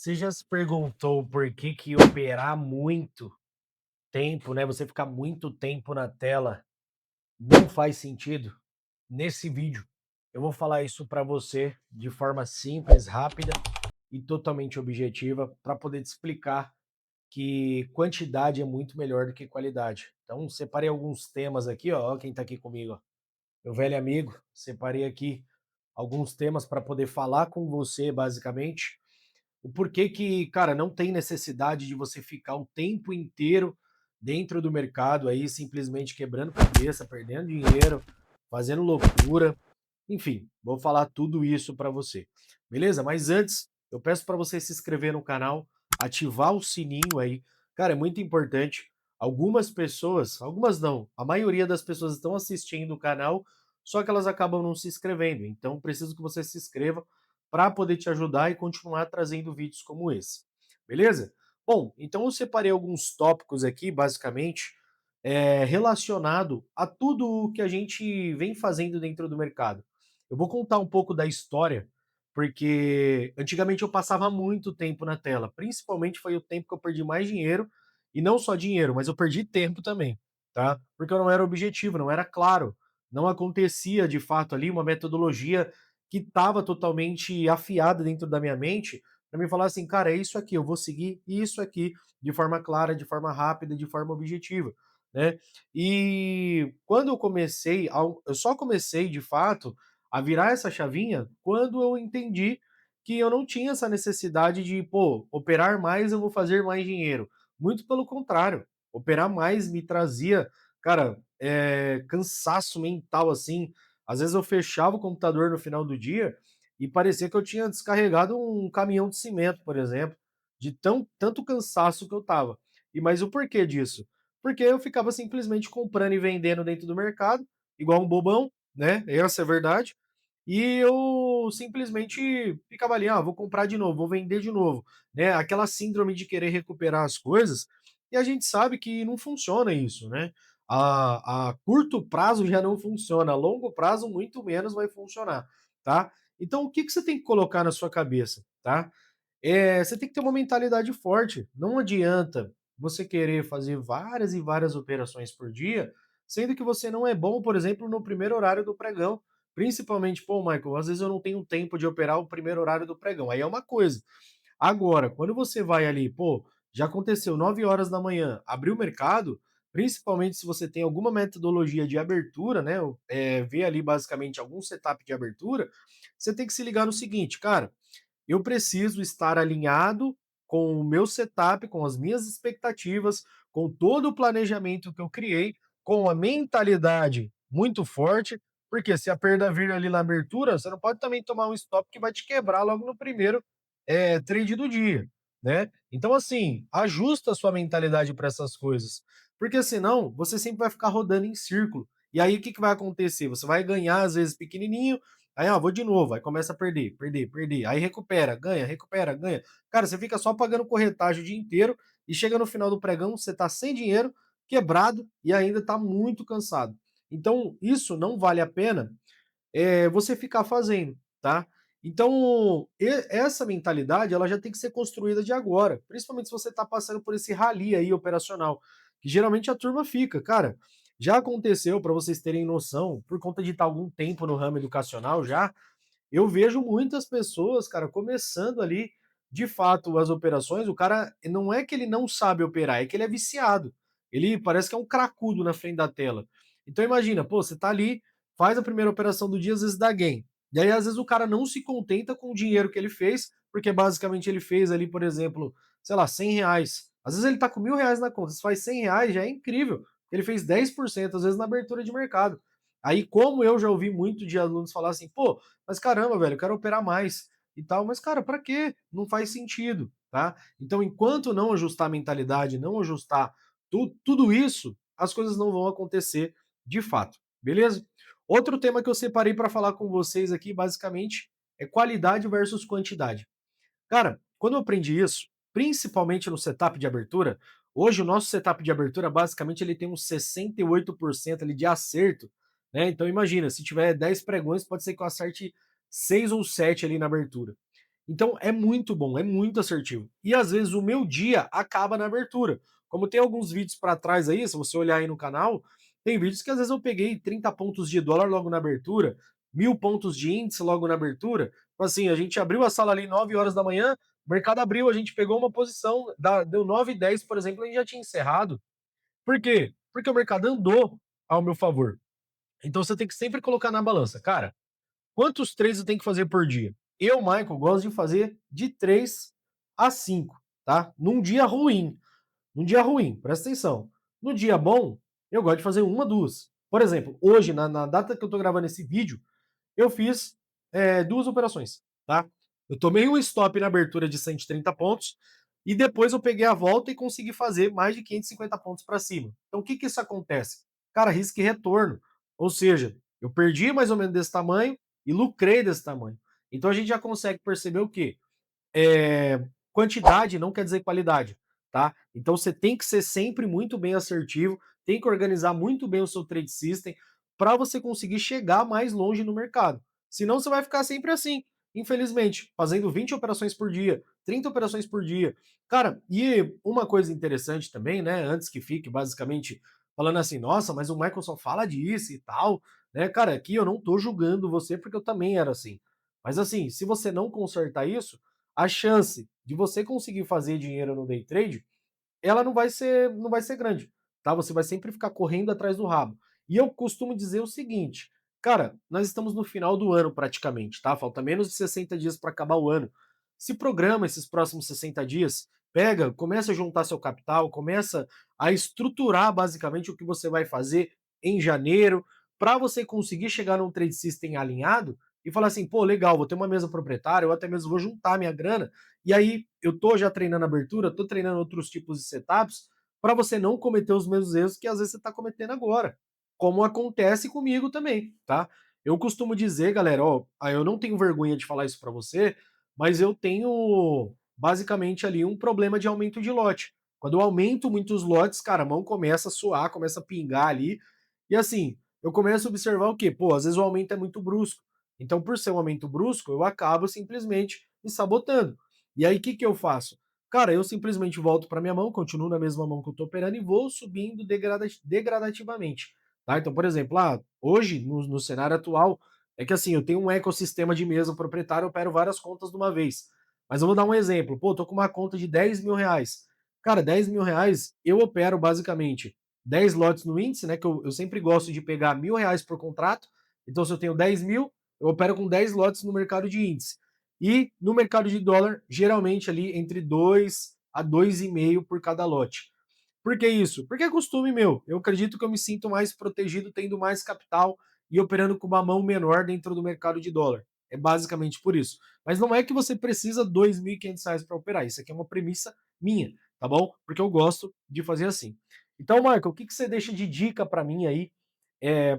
Você já se perguntou por que que operar muito tempo, né, você ficar muito tempo na tela, não faz sentido? Nesse vídeo, eu vou falar isso para você de forma simples, rápida e totalmente objetiva, para poder te explicar que quantidade é muito melhor do que qualidade. Então, separei alguns temas aqui, ó quem está aqui comigo, ó, meu velho amigo, separei aqui alguns temas para poder falar com você, basicamente, o porquê que, cara, não tem necessidade de você ficar o tempo inteiro dentro do mercado aí, simplesmente quebrando cabeça, perdendo dinheiro, fazendo loucura. Enfim, vou falar tudo isso para você. Beleza? Mas antes, eu peço para você se inscrever no canal, ativar o sininho aí. Cara, é muito importante. Algumas pessoas, algumas não, a maioria das pessoas estão assistindo o canal, só que elas acabam não se inscrevendo. Então, preciso que você se inscreva para poder te ajudar e continuar trazendo vídeos como esse. Beleza? Bom, então eu separei alguns tópicos aqui, basicamente, relacionado a tudo o que a gente vem fazendo dentro do mercado. Eu vou contar um pouco da história, porque antigamente eu passava muito tempo na tela, principalmente foi o tempo que eu perdi mais dinheiro, e não só dinheiro, mas eu perdi tempo também, tá? Porque eu não era objetivo, não era claro, não acontecia de fato ali uma metodologia que estava totalmente afiada dentro da minha mente para me falar assim, cara, é isso aqui, eu vou seguir isso aqui de forma clara, de forma rápida, de forma objetiva, né? E quando eu comecei, eu só comecei de fato a virar essa chavinha quando eu entendi que eu não tinha essa necessidade de, pô, operar mais eu vou fazer mais dinheiro. Muito pelo contrário, operar mais me trazia, cara, cansaço mental assim. Às vezes eu fechava o computador no final do dia e parecia que eu tinha descarregado um caminhão de cimento, por exemplo, de tanto cansaço que eu tava. E mas o porquê disso? Porque eu ficava simplesmente comprando e vendendo dentro do mercado, igual um bobão, né? Essa é a verdade. E eu simplesmente ficava ali, ah, vou comprar de novo, vou vender de novo, né? Aquela síndrome de querer recuperar as coisas, e a gente sabe que não funciona isso, né? A curto prazo já não funciona, a longo prazo muito menos vai funcionar, tá? Então o que que você tem que colocar na sua cabeça, tá? Você tem que ter uma mentalidade forte. Não adianta você querer fazer várias e várias operações por dia, sendo que você não é bom, por exemplo, no primeiro horário do pregão. Principalmente, pô, Michael, às vezes eu não tenho tempo de operar o primeiro horário do pregão. Aí é uma coisa. Agora, quando você vai ali, pô, já aconteceu 9 horas da manhã, abriu o mercado, principalmente se você tem alguma metodologia de abertura, né? Ver ali basicamente algum setup de abertura, você tem que se ligar no seguinte, cara, eu preciso estar alinhado com o meu setup, com as minhas expectativas, com todo o planejamento que eu criei, com a mentalidade muito forte, porque se a perda vir ali na abertura, você não pode também tomar um stop que vai te quebrar logo no primeiro trade do dia, né? Então, assim, ajusta a sua mentalidade para essas coisas, porque senão você sempre vai ficar rodando em círculo. E aí o que, que vai acontecer? Você vai ganhar, às vezes, pequenininho, aí, ó, vou de novo, aí começa a perder, perder, perder, aí recupera, ganha, recupera, ganha. Cara, você fica só pagando corretagem o dia inteiro e chega no final do pregão, você tá sem dinheiro, quebrado e ainda tá muito cansado. Então, isso não vale a pena você ficar fazendo, tá? Então, essa mentalidade, ela já tem que ser construída de agora, principalmente se você está passando por esse rally aí operacional, que geralmente a turma fica, cara. Já aconteceu, para vocês terem noção, por conta de estar algum tempo no ramo educacional já, eu vejo muitas pessoas, cara, começando ali, de fato, as operações. O cara não é que ele não sabe operar, é que ele é viciado. Ele parece que é um cracudo na frente da tela. Então imagina, pô, você tá ali, faz a primeira operação do dia, às vezes dá gain. E aí, às vezes, o cara não se contenta com o dinheiro que ele fez, porque basicamente ele fez ali, por exemplo, sei lá, R$ 100. Às vezes ele tá com R$ 1.000 na conta, se faz R$ 100, já é incrível. Ele fez 10%, às vezes, na abertura de mercado. Aí, como eu já ouvi muito de alunos falar assim, pô, mas caramba, velho, eu quero operar mais e tal. Mas, cara, para quê? Não faz sentido, tá? Então, enquanto não ajustar a mentalidade, não ajustar tudo isso, as coisas não vão acontecer de fato, beleza? Outro tema que eu separei para falar com vocês aqui, basicamente, é qualidade versus quantidade. Cara, quando eu aprendi isso, principalmente no setup de abertura, hoje o nosso setup de abertura, basicamente, ele tem uns 68% ali de acerto, né? Então imagina, se tiver 10 pregões, pode ser que eu acerte 6 ou 7 ali na abertura. Então é muito bom, é muito assertivo. E às vezes o meu dia acaba na abertura. Como tem alguns vídeos para trás aí, se você olhar aí no canal, tem vídeos que às vezes eu peguei 30 pontos de dólar logo na abertura, 1.000 pontos de índice logo na abertura. Tipo assim, a gente abriu a sala ali 9 horas da manhã, o mercado abriu, a gente pegou uma posição, deu 9h10, por exemplo, a gente já tinha encerrado. Por quê? Porque o mercado andou ao meu favor. Então você tem que sempre colocar na balança. Cara, quantos trades eu tenho que fazer por dia? Eu, Michael, gosto de fazer de 3 a 5, tá? Num dia ruim. Num dia ruim, presta atenção. No dia bom, eu gosto de fazer uma, duas. Por exemplo, hoje, na data que eu tô gravando esse vídeo, eu fiz duas operações, tá? Eu tomei um stop na abertura de 130 pontos e depois eu peguei a volta e consegui fazer mais de 550 pontos para cima. Então o que que isso acontece? Cara, risco e retorno. Ou seja, eu perdi mais ou menos desse tamanho e lucrei desse tamanho. Então a gente já consegue perceber o quê? Quantidade não quer dizer qualidade, tá? Então você tem que ser sempre muito bem assertivo, tem que organizar muito bem o seu trade system para você conseguir chegar mais longe no mercado. Senão você vai ficar sempre assim, infelizmente, fazendo 20 operações por dia, 30 operações por dia. Cara, e uma coisa interessante também, né, antes que fique basicamente falando assim, nossa, mas o Michael só fala disso e tal, né? Cara, aqui eu não tô julgando você porque eu também era assim. Mas assim, se você não consertar isso, a chance de você conseguir fazer dinheiro no day trade, ela não vai ser grande, tá? Você vai sempre ficar correndo atrás do rabo. E eu costumo dizer o seguinte, cara, nós estamos no final do ano praticamente, tá? Falta menos de 60 dias para acabar o ano. Se programa esses próximos 60 dias, pega, começa a juntar seu capital, começa a estruturar basicamente o que você vai fazer em janeiro, para você conseguir chegar num trade system alinhado e falar assim, pô, legal, vou ter uma mesa proprietária, eu até mesmo vou juntar minha grana, e aí eu tô já treinando abertura, tô treinando outros tipos de setups, para você não cometer os mesmos erros que às vezes você está cometendo agora, como acontece comigo também, tá? Eu costumo dizer, galera, ó, eu não tenho vergonha de falar isso para você, mas eu tenho basicamente ali um problema de aumento de lote. Quando eu aumento muitos lotes, cara, a mão começa a suar, começa a pingar ali, e assim, eu começo a observar o quê? Pô, às vezes o aumento é muito brusco. Então, por ser um aumento brusco, eu acabo simplesmente me sabotando. E aí, o que, que eu faço? Cara, eu simplesmente volto para minha mão, continuo na mesma mão que eu estou operando e vou subindo degradativamente. Tá? Então, por exemplo, hoje, no cenário atual, é que assim, eu tenho um ecossistema de mesa proprietário, eu opero várias contas de uma vez. Mas eu vou dar um exemplo. Pô, tô com uma conta de 10 mil reais. Cara, 10 mil reais, eu opero basicamente 10 lotes no índice, né? Que eu sempre gosto de pegar R$ 1.000 por contrato. Então, se eu tenho 10 mil, eu opero com 10 lotes no mercado de índice. E no mercado de dólar, geralmente ali entre 2 a 2,5 por cada lote. Por que isso? Porque é costume meu. Eu acredito que eu me sinto mais protegido tendo mais capital e operando com uma mão menor dentro do mercado de dólar. É basicamente por isso. Mas não é que você precisa de R$ 2.500 para operar. Isso aqui é uma premissa minha, tá bom? Porque eu gosto de fazer assim. Então, Michael, o que, que você deixa de dica para mim aí,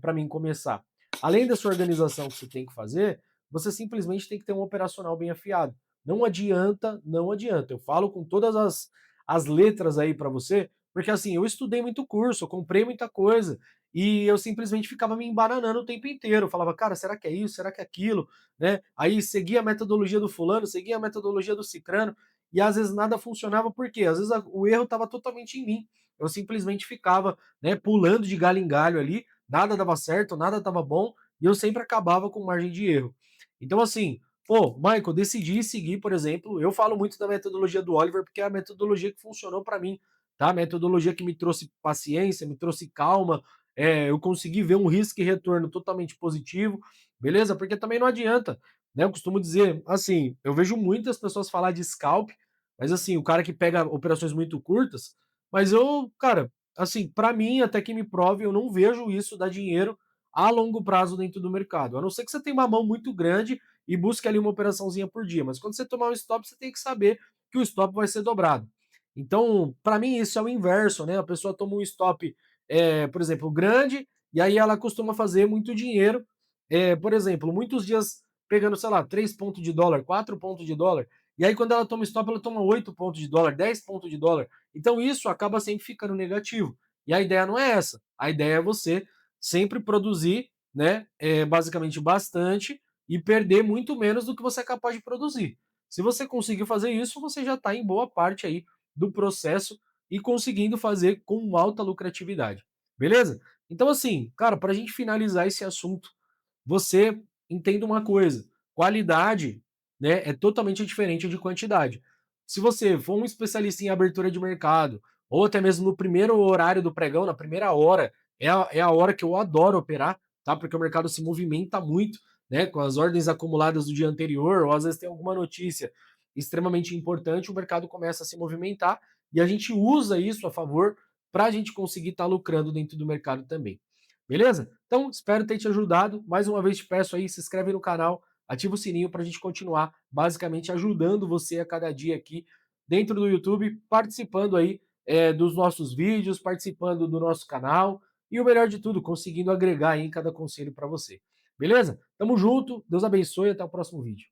para mim começar? Além da sua organização que você tem que fazer, você simplesmente tem que ter um operacional bem afiado. Não adianta, não adianta. Eu falo com todas as letras aí para você, porque assim, eu estudei muito curso, eu comprei muita coisa, e eu simplesmente ficava me embananando o tempo inteiro. Eu falava, cara, será que é isso? Será que é aquilo? Né? Aí seguia a metodologia do fulano, seguia a metodologia do cicrano, e às vezes nada funcionava, por quê? Às vezes o erro estava totalmente em mim. Eu simplesmente ficava, né, pulando de galho em galho ali, nada dava certo, nada estava bom, e eu sempre acabava com margem de erro. Então, assim, pô, Michael, decidi seguir, por exemplo, eu falo muito da metodologia do Oliver, porque é a metodologia que funcionou para mim, tá? A metodologia que me trouxe paciência, me trouxe calma, eu consegui ver um risco e retorno totalmente positivo, beleza? Porque também não adianta, né? Eu costumo dizer, assim, eu vejo muitas pessoas falar de scalp, mas assim, o cara que pega operações muito curtas, mas eu, cara, assim, para mim, até que me prove, eu não vejo isso dar dinheiro a longo prazo dentro do mercado. A não ser que você tenha uma mão muito grande e busque ali uma operaçãozinha por dia. Mas quando você tomar um stop, você tem que saber que o stop vai ser dobrado. Então, para mim, isso é o inverso, né? A pessoa toma um stop, por exemplo, grande, e aí ela costuma fazer muito dinheiro. Por exemplo, muitos dias pegando, sei lá, 3 pontos de dólar, 4 pontos de dólar. E aí, quando ela toma stop, ela toma 8 pontos de dólar, 10 pontos de dólar. Então, isso acaba sempre ficando negativo. E a ideia não é essa. A ideia é você sempre produzir, né? Basicamente bastante e perder muito menos do que você é capaz de produzir. Se você conseguiu fazer isso, você já está em boa parte aí do processo e conseguindo fazer com alta lucratividade, beleza? Então assim, cara, para a gente finalizar esse assunto, você entenda uma coisa, qualidade, né, é totalmente diferente de quantidade. Se você for um especialista em abertura de mercado, ou até mesmo no primeiro horário do pregão, na primeira hora, é a hora que eu adoro operar, tá? Porque o mercado se movimenta muito, né? Com as ordens acumuladas do dia anterior, ou às vezes tem alguma notícia extremamente importante, o mercado começa a se movimentar e a gente usa isso a favor para a gente conseguir estar lucrando dentro do mercado também. Beleza? Então, espero ter te ajudado. Mais uma vez te peço aí, se inscreve no canal, ativa o sininho para a gente continuar basicamente ajudando você a cada dia aqui dentro do YouTube, participando aí dos nossos vídeos, participando do nosso canal e o melhor de tudo, conseguindo agregar aí em cada conselho para você. Beleza? Tamo junto, Deus abençoe e até o próximo vídeo.